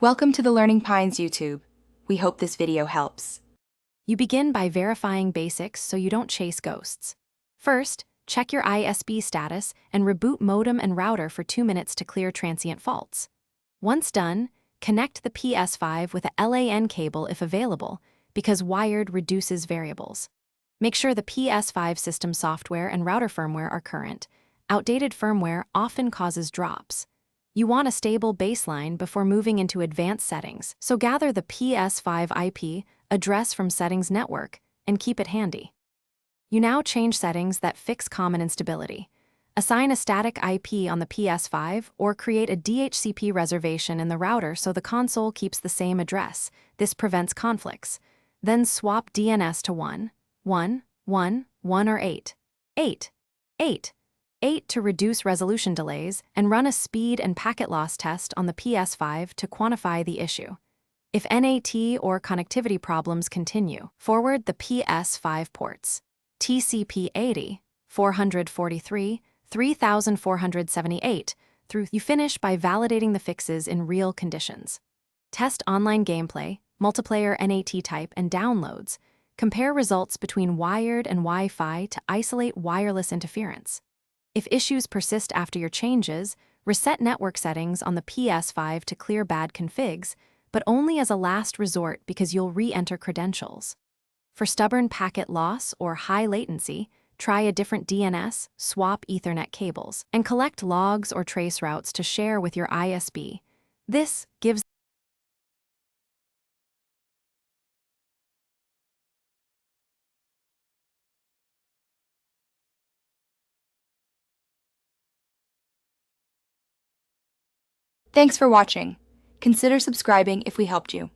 Welcome to the Learning Pines YouTube. We hope this video helps. You begin by verifying basics so you don't chase ghosts. First, check your ISP status and reboot modem and router for 2 minutes to clear transient faults. Once done, connect the PS5 with a LAN cable if available, because wired reduces variables. Make sure the PS5 system software and router firmware are current. Outdated firmware often causes drops. You want a stable baseline before moving into advanced settings, so gather the PS5 IP address from Settings Network and keep it handy. You now change settings that fix common instability. Assign a static IP on the PS5 or create a DHCP reservation in the router so the console keeps the same address. This prevents conflicts. Then swap DNS to 1, 1, 1, 1 or 8. 8. 8. 8 to reduce resolution delays, and run a speed and packet loss test on the PS5 to quantify the issue. If NAT or connectivity problems continue, forward the PS5 ports. TCP/80, 443, 3478 through. You finish by validating the fixes in real conditions. Test online gameplay, multiplayer NAT type, and downloads. Compare results between wired and Wi-Fi to isolate wireless interference. If issues persist after your changes, reset network settings on the PS5 to clear bad configs, but only as a last resort because you'll re-enter credentials. For stubborn packet loss or high latency, try a different DNS, swap Ethernet cables, and collect logs or trace routes to share with your ISP. This gives Thanks for watching. Consider subscribing if we helped you.